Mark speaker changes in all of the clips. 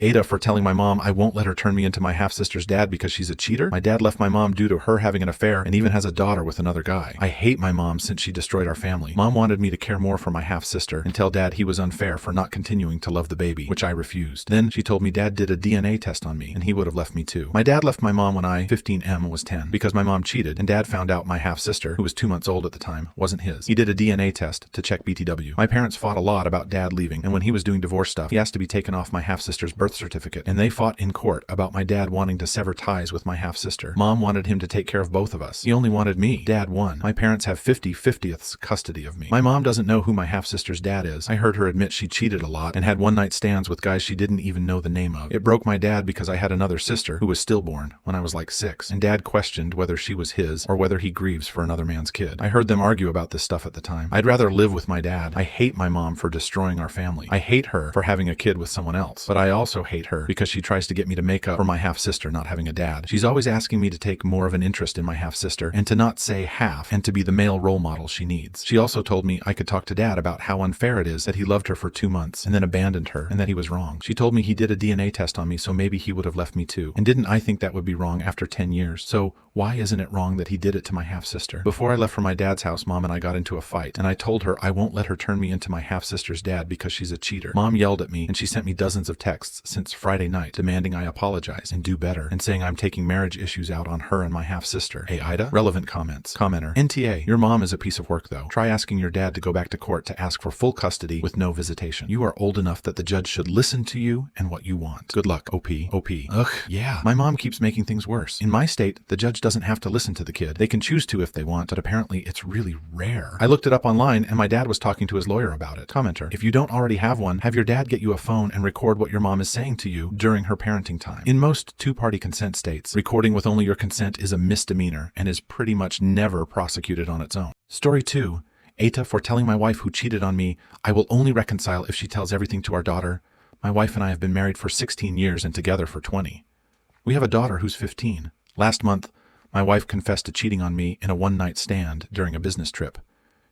Speaker 1: AITA for telling my mom I won't let her turn me into my half-sister's dad because she's a cheater. My dad left my mom due to her having an affair and even has a daughter with another guy. I hate my mom since she destroyed our family. Mom wanted me to care more for my half-sister and tell dad he was unfair for not continuing to love the baby, which I refused. Then she told me dad did a DNA test on me and he would have left me too. My dad left my mom when I, 15M, was 10 because my mom cheated and dad found out my half-sister, who was 2 months old at the time, wasn't his. He did a DNA test to check BTW. My parents fought a lot about dad leaving, and when he was doing divorce stuff, he asked to be taken off my half-sister's birth certificate, and they fought in court about my dad wanting to sever ties with my half-sister. Mom wanted him to take care of both of us. He only wanted me. Dad won. My parents have 50/50ths custody of me. My mom doesn't know who my half-sister's dad is. I heard her admit she cheated a lot and had one-night stands with guys she didn't even know the name of. It broke my dad because I had another sister who was stillborn when I was like 6, and dad questioned whether she was his or whether he grieves for another man's kid. I heard them argue about this stuff at the time. I'd rather live with my dad. I hate my mom for destroying our family. I hate her for having a kid with someone else, but I also hate her because she tries to get me to make up for my half-sister not having a dad. She's always asking me to take more of an interest in my half-sister and to not say half and to be the male role model she needs. She also told me I could talk to dad about how unfair it is that he loved her for 2 months and then abandoned her and that he was wrong. She told me he did a DNA test on me, so maybe he would have left me too. And didn't I think that would be wrong after 10 years? So why isn't it wrong that he did it to my half-sister? Before I left for my dad's house, Mom and I got into a fight, and I told her I won't let her turn me into my half-sister's dad because she's a cheater. Mom yelled at me, and she sent me dozens of texts since Friday night demanding I apologize and do better, and saying I'm taking marriage issues out on her and my half-sister. AITA? Relevant comments. Commenter. NTA. Your mom is a piece of work though. Try asking your dad to go back to court to ask for full custody with no visitation. You are old enough that the judge should listen to you and what you want. Good luck. OP. OP. Ugh. Yeah. My mom keeps making things worse. In my state, the judge doesn't have to listen to the kid. They can choose to if they want, but apparently it's really rare. I looked it up online and my dad was talking to his lawyer about it. Commenter. If you don't already have one, have your dad get you a phone and record what your mom is saying to you during her parenting time. In most two-party consent states, recording with only your consent is a misdemeanor and is pretty much never prosecuted on its own. Story 2. AITA for telling my wife who cheated on me I will only reconcile if she tells everything to our daughter. My wife and I have been married for 16 years and together for 20. We have a daughter who's 15. Last month, my wife confessed to cheating on me in a one-night stand during a business trip.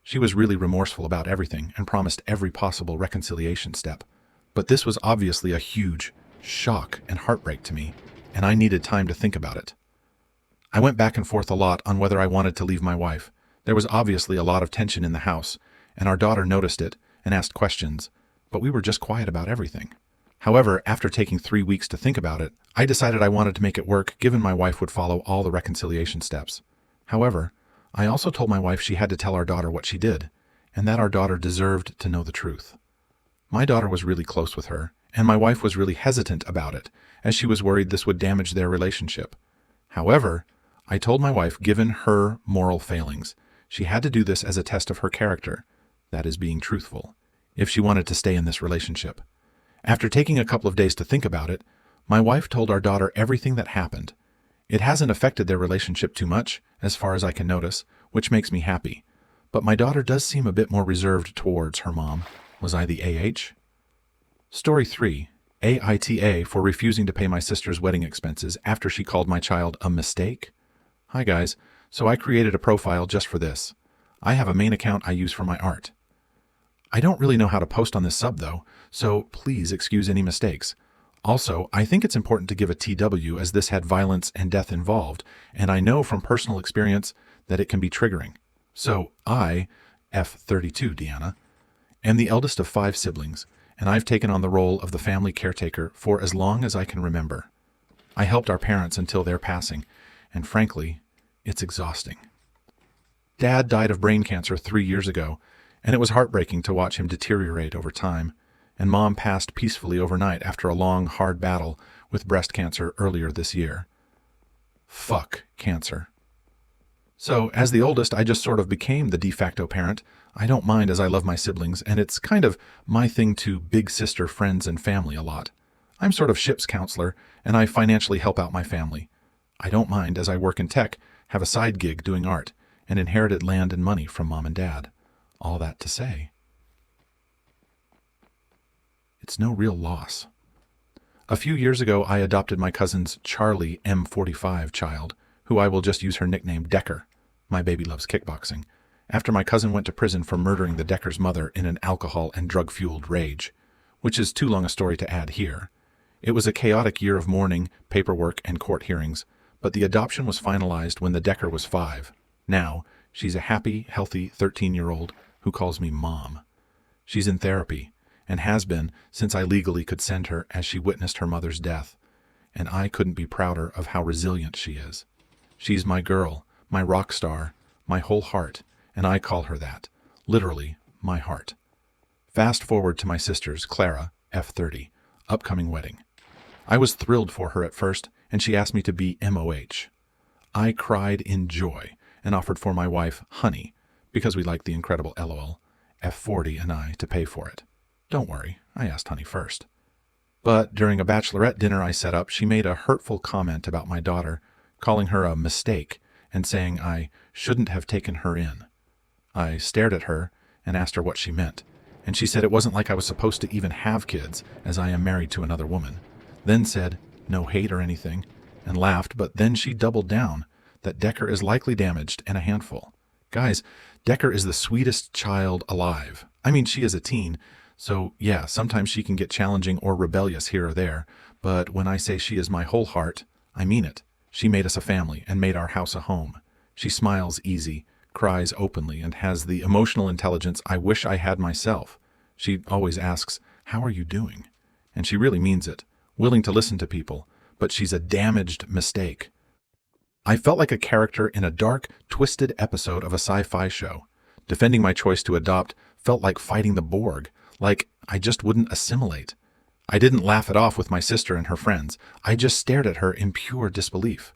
Speaker 1: She was really remorseful about everything and promised every possible reconciliation step. But this was obviously a huge shock and heartbreak to me, and I needed time to think about it. I went back and forth a lot on whether I wanted to leave my wife. There was obviously a lot of tension in the house, and our daughter noticed it and asked questions, but we were just quiet about everything. However, after taking 3 weeks to think about it, I decided I wanted to make it work given my wife would follow all the reconciliation steps. However, I also told my wife she had to tell our daughter what she did, and that our daughter deserved to know the truth. My daughter was really close with her, and my wife was really hesitant about it, as she was worried this would damage their relationship. However, I told my wife, given her moral failings, she had to do this as a test of her character, that is being truthful, if she wanted to stay in this relationship. After taking a couple of days to think about it, my wife told our daughter everything that happened. It hasn't affected their relationship too much, as far as I can notice, which makes me happy. But my daughter does seem a bit more reserved towards her mom. Was I the AH? Story 3. AITA for refusing to pay my sister's wedding expenses after she called my child a mistake? Hi guys, so I created a profile just for this. I have a main account I use for my art. I don't really know how to post on this sub though, so please excuse any mistakes. Also, I think it's important to give a TW as this had violence and death involved, and I know from personal experience that it can be triggering. So I, F32 Deanna, am the eldest of 5 siblings, and I've taken on the role of the family caretaker for as long as I can remember. I helped our parents until their passing, and frankly, it's exhausting. Dad died of brain cancer 3 years ago, and it was heartbreaking to watch him deteriorate over time, and Mom passed peacefully overnight after a long, hard battle with breast cancer earlier this year. Fuck cancer. So, as the oldest, I just sort of became the de facto parent. I don't mind as I love my siblings, and it's kind of my thing to big sister friends and family a lot. I'm sort of ship's counselor, and I financially help out my family. I don't mind as I work in tech, have a side gig doing art, and inherited land and money from Mom and Dad. All that to say, it's no real loss. A few years ago, I adopted my cousin's Charlie M45 child, who I will just use her nickname Decker. My baby loves kickboxing. After my cousin went to prison for murdering the Decker's mother in an alcohol and drug-fueled rage, which is too long a story to add here. It was a chaotic year of mourning, paperwork, and court hearings, but the adoption was finalized when the Decker was 5. Now, she's a happy, healthy 13-year-old who calls me Mom. She's in therapy, and has been since I legally could send her as she witnessed her mother's death, and I couldn't be prouder of how resilient she is. She's my girl, my rock star, my whole heart, and I call her that. Literally, my heart. Fast forward to my sister's, Clara, F30, upcoming wedding. I was thrilled for her at first, and she asked me to be MOH. I cried in joy and offered for my wife, Honey, because we like the incredible LOL, F40 and I to pay for it. Don't worry, I asked Honey first. But during a bachelorette dinner I set up, she made a hurtful comment about my daughter, calling her a mistake and saying I shouldn't have taken her in. I stared at her and asked her what she meant, and she said it wasn't like I was supposed to even have kids, as I am married to another woman. Then said, no hate or anything, and laughed, but then she doubled down, that Decker is likely damaged and a handful. Guys, Decker is the sweetest child alive. I mean, she is a teen, so yeah, sometimes she can get challenging or rebellious here or there, but when I say she is my whole heart, I mean it. She made us a family and made our house a home. She smiles easy, cries openly, and has the emotional intelligence I wish I had myself. She always asks, "How are you doing?" And she really means it, willing to listen to people, but she's a damaged mistake. I felt like a character in a dark, twisted episode of a sci-fi show. Defending my choice to adopt felt like fighting the Borg, like I just wouldn't assimilate. I didn't laugh it off with my sister and her friends. I just stared at her in pure disbelief.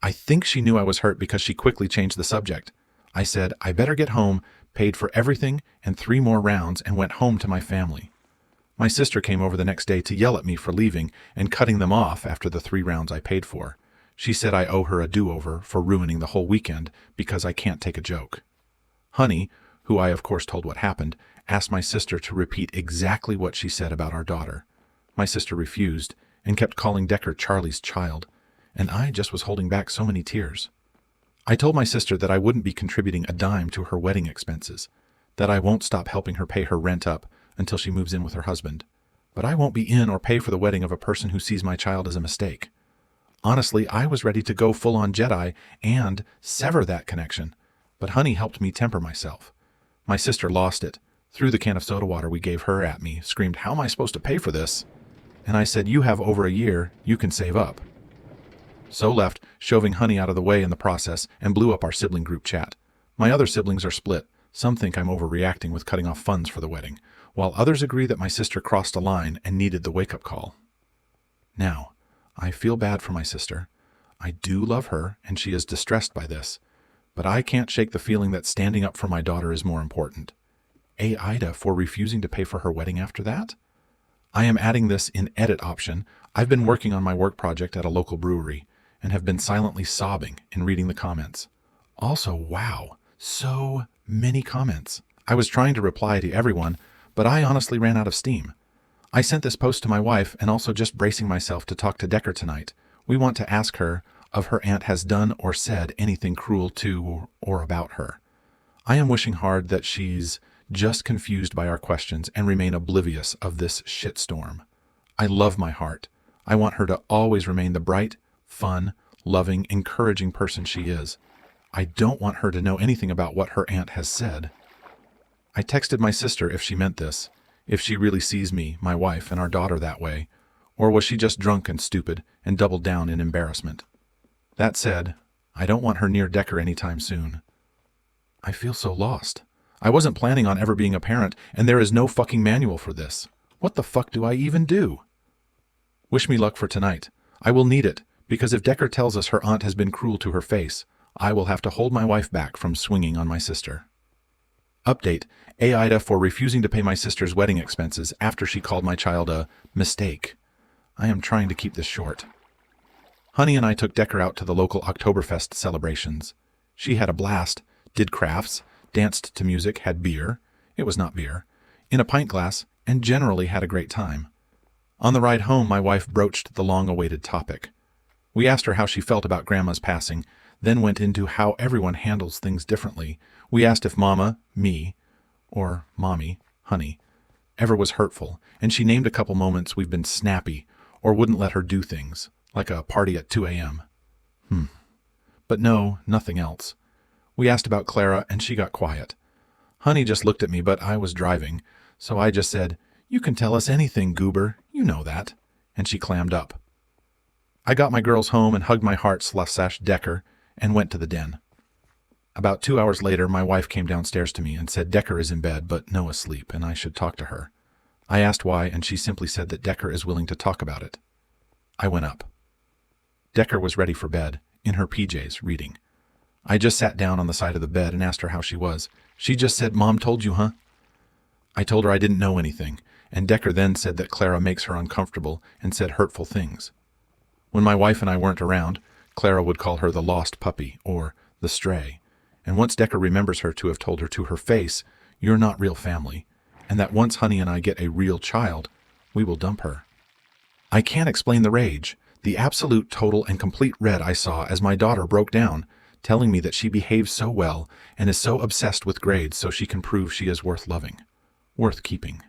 Speaker 1: I think she knew I was hurt because she quickly changed the subject. I said, I better get home, paid for everything and 3 more rounds, and went home to my family. My sister came over the next day to yell at me for leaving and cutting them off after the 3 rounds I paid for. She said I owe her a do-over for ruining the whole weekend because I can't take a joke. Honey, who I of course told what happened, asked my sister to repeat exactly what she said about our daughter. My sister refused and kept calling Decker Charlie's child, and I just was holding back so many tears. I told my sister that I wouldn't be contributing a dime to her wedding expenses, that I won't stop helping her pay her rent up until she moves in with her husband, but I won't be in or pay for the wedding of a person who sees my child as a mistake. Honestly, I was ready to go full-on Jedi and sever that connection, but Honey helped me temper myself. My sister lost it, threw the can of soda water we gave her at me, screamed, "How am I supposed to pay for this?" And I said, "You have over a year, you can save up." So left, shoving Honey out of the way in the process, and blew up our sibling group chat. My other siblings are split. Some think I'm overreacting with cutting off funds for the wedding, while others agree that my sister crossed a line and needed the wake-up call. Now, I feel bad for my sister. I do love her, and she is distressed by this, but I can't shake the feeling that standing up for my daughter is more important. AITA for refusing to pay for her wedding after that? I am adding this in edit option. I've been working on my work project at a local brewery and have been silently sobbing in reading the comments. Also, wow, so many comments. I was trying to reply to everyone, but I honestly ran out of steam. I sent this post to my wife and also just bracing myself to talk to Decker tonight. We want to ask her if her aunt has done or said anything cruel to or about her. I am wishing hard that she's just confused by our questions and remain oblivious of this shitstorm. I love my heart. I want her to always remain the bright, fun, loving, encouraging person she is. I don't want her to know anything about what her aunt has said. I texted my sister if she meant this, if she really sees me, my wife, and our daughter that way, or was she just drunk and stupid and doubled down in embarrassment? That said, I don't want her near Decker anytime soon. I feel so lost. I wasn't planning on ever being a parent, and there is no fucking manual for this. What the fuck do I even do? Wish me luck for tonight. I will need it, because if Decker tells us her aunt has been cruel to her face, I will have to hold my wife back from swinging on my sister. Update: AITA for refusing to pay my sister's wedding expenses after she called my child a mistake. I am trying to keep this short. Honey and I took Decker out to the local Oktoberfest celebrations. She had a blast, did crafts, danced to music, had beer — it was not beer — in a pint glass, and generally had a great time. On the ride home, my wife broached the long-awaited topic. We asked her how she felt about Grandma's passing, then went into how everyone handles things differently. We asked if Mama, me, or Mommy, Honey, ever was hurtful, and she named a couple moments we've been snappy, or wouldn't let her do things, like a party at 2 a.m. But no, nothing else. We asked about Clara, and she got quiet. Honey just looked at me, but I was driving, so I just said, "You can tell us anything, goober, you know that." And she clammed up. I got my girls home and hugged my heart/Decker and went to the den. About 2 hours later, my wife came downstairs to me and said Decker is in bed, but no asleep, and I should talk to her. I asked why, and she simply said that Decker is willing to talk about it. I went up. Decker was ready for bed, in her PJs, reading. I just sat down on the side of the bed and asked her how she was. She just said, "Mom told you, huh?" I told her I didn't know anything, and Decker then said that Clara makes her uncomfortable and said hurtful things. When my wife and I weren't around, Clara would call her the lost puppy, or the stray, and once Decker remembers her to have told her to her face, "You're not real family," and that once Honey and I get a real child, we will dump her. I can't explain the rage, the absolute, total, and complete red I saw as my daughter broke down, telling me that she behaves so well and is so obsessed with grades so she can prove she is worth loving, worth keeping.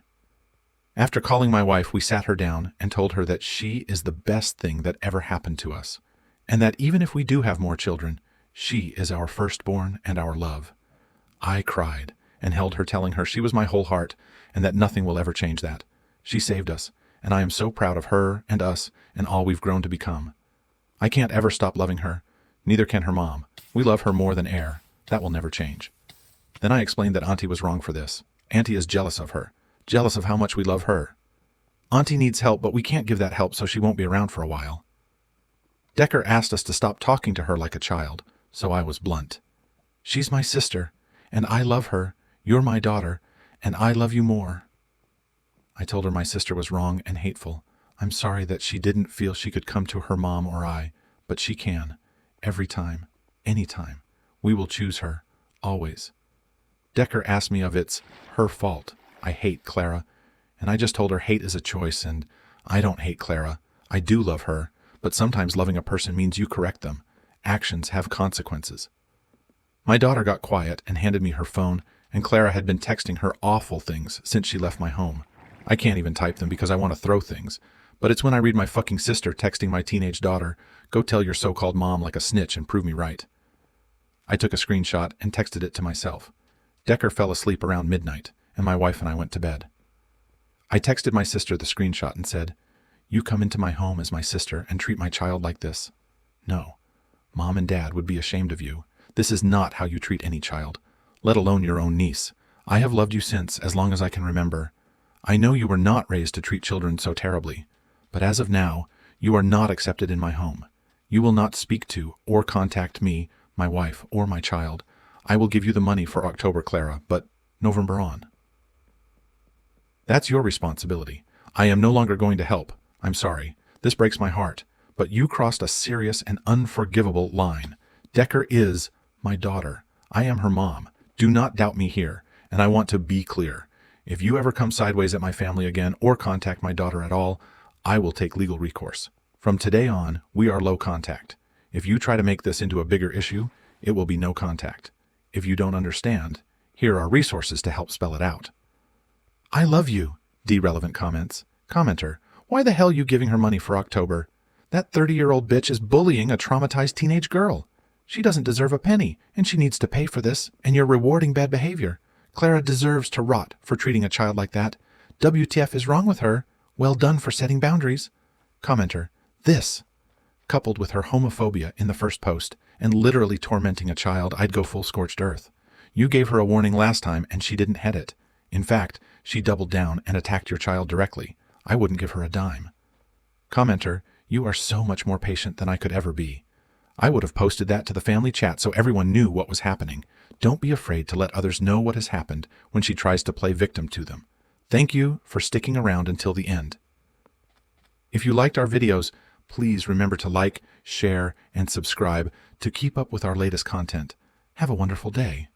Speaker 1: After calling my wife, we sat her down and told her that she is the best thing that ever happened to us, and that even if we do have more children, she is our firstborn and our love. I cried and held her, telling her she was my whole heart and that nothing will ever change that. She saved us, and I am so proud of her and us and all we've grown to become. I can't ever stop loving her. Neither can her mom. We love her more than air. That will never change. Then I explained that Auntie was wrong for this. Auntie is jealous of her, jealous of how much we love her. Auntie needs help, but we can't give that help, so she won't be around for a while. Decker asked us to stop talking to her like a child, so I was blunt. She's my sister, and I love her. You're my daughter, and I love you more. I told her my sister was wrong and hateful. I'm sorry that she didn't feel she could come to her mom or I, but she can. Every time, anytime. We will choose her, always. Decker asked me if it's her fault. I hate Clara, and I just told her hate is a choice, and I don't hate Clara. I do love her, but sometimes loving a person means you correct them. Actions have consequences. My daughter got quiet and handed me her phone, and Clara had been texting her awful things since she left my home. I can't even type them because I want to throw things, but it's when I read my fucking sister texting my teenage daughter, "Go tell your so-called mom like a snitch and prove me right." I took a screenshot and texted it to myself. Decker fell asleep around midnight, and my wife and I went to bed. I texted my sister the screenshot and said, "You come into my home as my sister and treat my child like this? No. Mom and Dad would be ashamed of you. This is not how you treat any child, let alone your own niece. I have loved you since, as long as I can remember. I know you were not raised to treat children so terribly, but as of now, you are not accepted in my home. You will not speak to or contact me, my wife, or my child. I will give you the money for October, Clara, but November on. That's your responsibility. I am no longer going to help. I'm sorry. This breaks my heart, but you crossed a serious and unforgivable line. Decker is my daughter. I am her mom. Do not doubt me here, and I want to be clear. If you ever come sideways at my family again or contact my daughter at all, I will take legal recourse. From today on, we are low contact. If you try to make this into a bigger issue, it will be no contact. If you don't understand, here are resources to help spell it out." I love you. D-relevant comments. Commenter, why the hell you giving her money for October? That 30-year-old bitch is bullying a traumatized teenage girl. She doesn't deserve a penny, and she needs to pay for this, and you're rewarding bad behavior. Clara deserves to rot for treating a child like that. WTF is wrong with her? Well done for setting boundaries. Commenter, this, coupled with her homophobia in the first post, and literally tormenting a child, I'd go full scorched earth. You gave her a warning last time, and she didn't heed it. In fact, she doubled down and attacked your child directly. I wouldn't give her a dime. Commenter, you are so much more patient than I could ever be. I would have posted that to the family chat so everyone knew what was happening. Don't be afraid to let others know what has happened when she tries to play victim to them. Thank you for sticking around until the end. If you liked our videos, please remember to like, share, and subscribe to keep up with our latest content. Have a wonderful day.